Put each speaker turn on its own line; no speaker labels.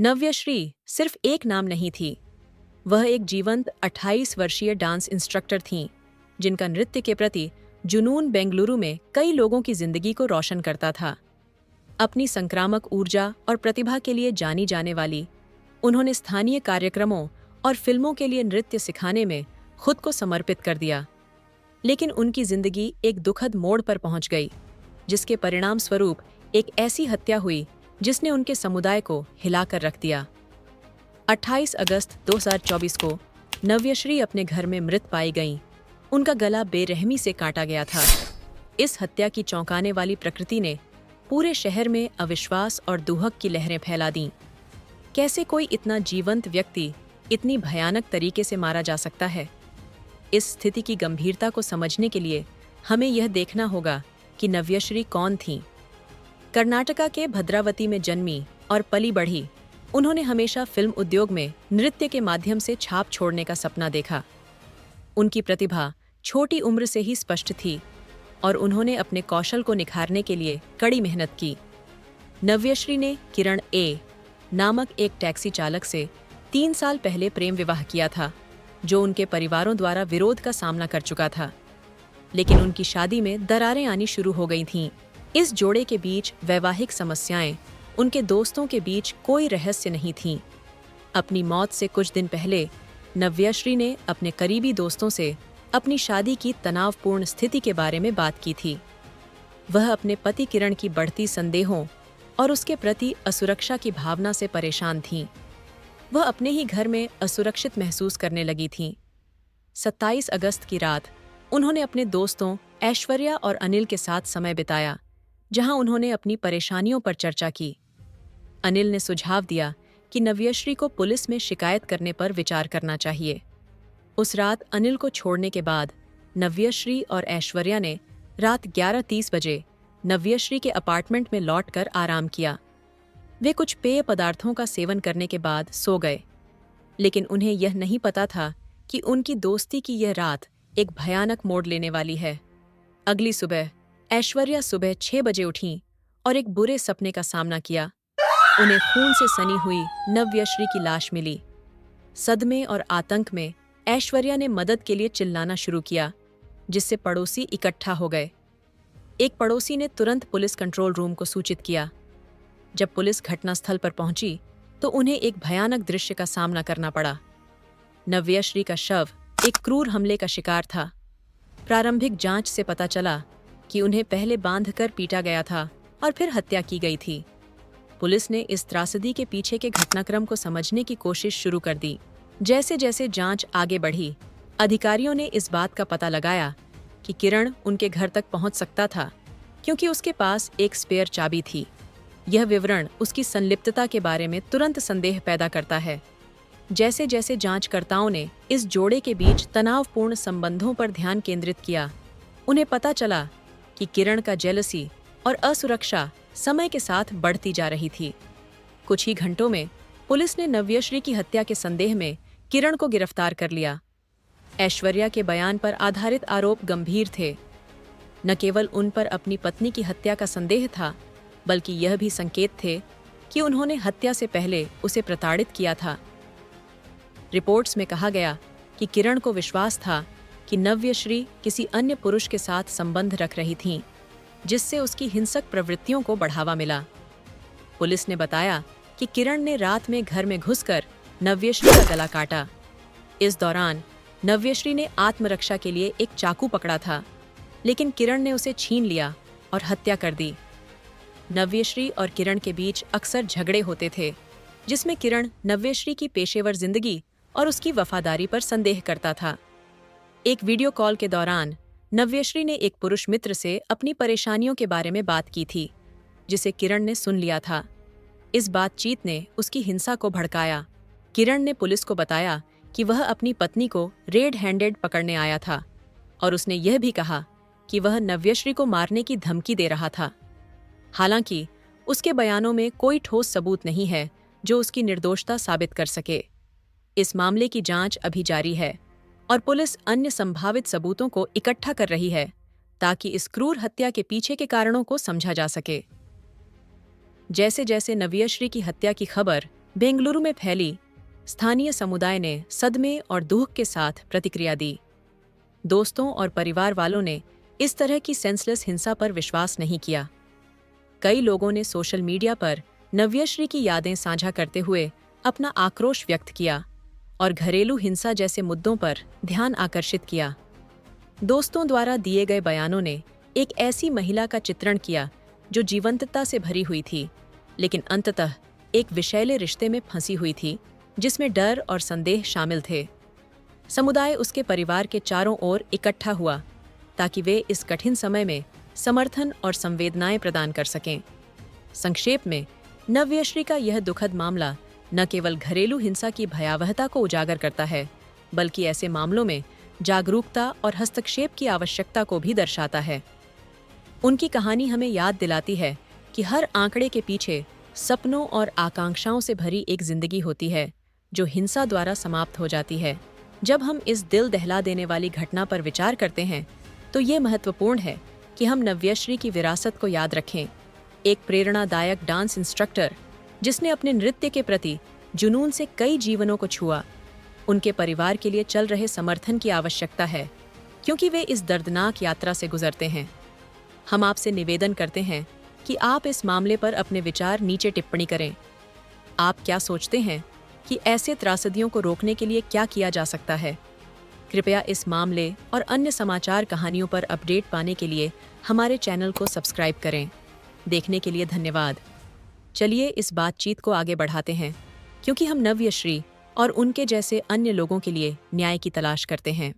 नव्यश्री सिर्फ एक नाम नहीं थी, वह एक जीवंत 28 वर्षीय डांस इंस्ट्रक्टर थीं, जिनका नृत्य के प्रति जुनून बेंगलुरु में कई लोगों की जिंदगी को रोशन करता था। अपनी संक्रामक ऊर्जा और प्रतिभा के लिए जानी जाने वाली, उन्होंने स्थानीय कार्यक्रमों और फिल्मों के लिए नृत्य सिखाने में खुद को समर्पित कर दिया। लेकिन उनकी जिंदगी एक दुखद मोड़ पर पहुंच गई, जिसके परिणाम स्वरूप एक ऐसी हत्या हुई जिसने उनके समुदाय को हिलाकर रख दिया। 28 अगस्त 2024 को नव्यश्री अपने घर में मृत पाई गईं। उनका गला बेरहमी से काटा गया था। इस हत्या की चौंकाने वाली प्रकृति ने पूरे शहर में अविश्वास और दुहक की लहरें फैला दीं। कैसे कोई इतना जीवंत व्यक्ति इतनी भयानक तरीके से मारा जा सकता है? इस स्थिति की गंभीरता को समझने के लिए हमें यह देखना होगा कि नव्यश्री कौन थीं। कर्नाटका के भद्रावती में जन्मी और पली बढ़ी, उन्होंने हमेशा फिल्म उद्योग में नृत्य के माध्यम से छाप छोड़ने का सपना देखा। उनकी प्रतिभा छोटी उम्र से ही स्पष्ट थी और उन्होंने अपने कौशल को निखारने के लिए कड़ी मेहनत की। नव्यश्री ने किरण ए नामक एक टैक्सी चालक से 3 साल पहले प्रेम विवाह किया था, जो उनके परिवारों द्वारा विरोध का सामना कर चुका था। लेकिन उनकी शादी में दरारें आनी शुरू हो गई थीं। इस जोड़े के बीच वैवाहिक समस्याएं, उनके दोस्तों के बीच कोई रहस्य नहीं थीं। अपनी मौत से कुछ दिन पहले नव्यश्री ने अपने करीबी दोस्तों से अपनी शादी की तनावपूर्ण स्थिति के बारे में बात की थी। वह अपने पति किरण की बढ़ती संदेहों और उसके प्रति असुरक्षा की भावना से परेशान थीं। वह अपने ही घर में असुरक्षित महसूस करने लगी थीं। 27 अगस्त की रात उन्होंने अपने दोस्तों ऐश्वर्या और अनिल के साथ समय बिताया, जहां उन्होंने अपनी परेशानियों पर चर्चा की। अनिल ने सुझाव दिया कि नव्यश्री को पुलिस में शिकायत करने पर विचार करना चाहिए। उस रात अनिल को छोड़ने के बाद नव्यश्री और ऐश्वर्या ने रात 11:30 बजे नव्यश्री के अपार्टमेंट में लौटकर आराम किया। वे कुछ पेय पदार्थों का सेवन करने के बाद सो गए, लेकिन उन्हें यह नहीं पता था कि उनकी दोस्ती की यह रात एक भयानक मोड़ लेने वाली है। अगली सुबह ऐश्वर्या सुबह 6 बजे उठीं और एक बुरे सपने का सामना किया। उन्हें खून से सनी हुई नव्यश्री की लाश मिली। सदमे और आतंक में ऐश्वर्या ने मदद के लिए चिल्लाना शुरू किया, जिससे पड़ोसी इकट्ठा हो गए। एक पड़ोसी ने तुरंत पुलिस कंट्रोल रूम को सूचित किया। जब पुलिस घटनास्थल पर पहुंची तो उन्हें एक भयानक दृश्य का सामना करना पड़ा। नव्यश्री का शव एक क्रूर हमले का शिकार था। प्रारंभिक जांच से पता चला कि उन्हें पहले बांधकर पीटा गया था और फिर हत्या की गई थी। पुलिस ने इस त्रासदी के पीछे के घटनाक्रम को समझने की कोशिश शुरू कर दी। जैसे जैसे जांच आगे बढ़ी, अधिकारियों ने इस बात का पता लगाया कि किरण उनके घर तक पहुंच सकता था, क्योंकि उसके पास एक स्पेयर चाबी थी। यह विवरण उसकी संलिप्तता के बारे में तुरंत संदेह पैदा करता है। जैसे जैसे जांचकर्ताओं ने इस जोड़े के बीच तनावपूर्ण संबंधों पर ध्यान केंद्रित किया, उन्हें पता चला कि किरण का जेलसी और असुरक्षा समय के साथ बढ़ती जा रही थी। कुछ ही घंटों में पुलिस ने नव्यश्री की हत्या के संदेह में किरण को गिरफ्तार कर लिया। ऐश्वर्या के बयान पर आधारित आरोप गंभीर थे। न केवल उन पर अपनी पत्नी की हत्या का संदेह था, बल्कि यह भी संकेत थे कि उन्होंने हत्या से पहले उसे प्रताड़ित किया था। रिपोर्ट्स में कहा गया कि किरण को विश्वास था कि नव्यश्री किसी अन्य पुरुष के साथ संबंध रख रही थीं, जिससे उसकी हिंसक प्रवृत्तियों को बढ़ावा मिला। पुलिस ने बताया कि किरण ने रात में घर में घुसकर नव्यश्री का गला काटा। इस दौरान नव्यश्री ने आत्मरक्षा के लिए एक चाकू पकड़ा था, लेकिन किरण ने उसे छीन लिया और हत्या कर दी। नव्यश्री और किरण के बीच अक्सर झगड़े होते थे, जिसमें किरण नव्यश्री की पेशेवर जिंदगी और उसकी वफादारी पर संदेह करता था। एक वीडियो कॉल के दौरान नव्यश्री ने एक पुरुष मित्र से अपनी परेशानियों के बारे में बात की थी, जिसे किरण ने सुन लिया था। इस बातचीत ने उसकी हिंसा को भड़काया। किरण ने पुलिस को बताया कि वह अपनी पत्नी को रेड हैंडेड पकड़ने आया था और उसने यह भी कहा कि वह नव्यश्री को मारने की धमकी दे रहा था। हालांकि उसके बयानों में कोई ठोस सबूत नहीं है जो उसकी निर्दोषता साबित कर सके। इस मामले की जांच अभी जारी है और पुलिस अन्य संभावित सबूतों को इकट्ठा कर रही है, ताकि इस क्रूर हत्या के पीछे के कारणों को समझा जा सके। जैसे जैसे नव्यश्री की हत्या की खबर बेंगलुरु में फैली, स्थानीय समुदाय ने सदमे और दुख के साथ प्रतिक्रिया दी। दोस्तों और परिवार वालों ने इस तरह की सेंसलेस हिंसा पर विश्वास नहीं किया। कई लोगों ने सोशल मीडिया पर नव्यश्री की यादें साझा करते हुए अपना आक्रोश व्यक्त किया और घरेलू हिंसा जैसे मुद्दों पर ध्यान आकर्षित किया। दोस्तों द्वारा दिए गए बयानों ने एक ऐसी महिला का चित्रण किया जो जीवंतता से भरी हुई थी, लेकिन अंततः एक विषैले रिश्ते में फंसी हुई थी जिसमें डर और संदेह शामिल थे। समुदाय उसके परिवार के चारों ओर इकट्ठा हुआ ताकि वे इस कठिन समय में समर्थन और संवेदनाएं प्रदान कर सकें। संक्षेप में, नव्यश्री का यह दुखद मामला न केवल घरेलू हिंसा की भयावहता को उजागर करता है, बल्कि ऐसे मामलों में जागरूकता और हस्तक्षेप की आवश्यकता को भी दर्शाता है। उनकी कहानी हमें याद दिलाती है कि हर आंकड़े के पीछे सपनों और आकांक्षाओं से भरी एक जिंदगी होती है जो हिंसा द्वारा समाप्त हो जाती है। जब हम इस दिल दहला देने वाली घटना पर विचार करते हैं तो ये महत्वपूर्ण है कि हम नव्यश्री की विरासत को याद रखें, एक प्रेरणादायक डांस इंस्ट्रक्टर जिसने अपने नृत्य के प्रति जुनून से कई जीवनों को छुआ। उनके परिवार के लिए चल रहे समर्थन की आवश्यकता है क्योंकि वे इस दर्दनाक यात्रा से गुजरते हैं। हम आपसे निवेदन करते हैं कि आप इस मामले पर अपने विचार नीचे टिप्पणी करें। आप क्या सोचते हैं कि ऐसे त्रासदियों को रोकने के लिए क्या किया जा सकता है? कृपया इस मामले और अन्य समाचार कहानियों पर अपडेट पाने के लिए हमारे चैनल को सब्सक्राइब करें। देखने के लिए धन्यवाद। चलिए इस बातचीत को आगे बढ़ाते हैं क्योंकि हम नव्यश्री और उनके जैसे अन्य लोगों के लिए न्याय की तलाश करते हैं।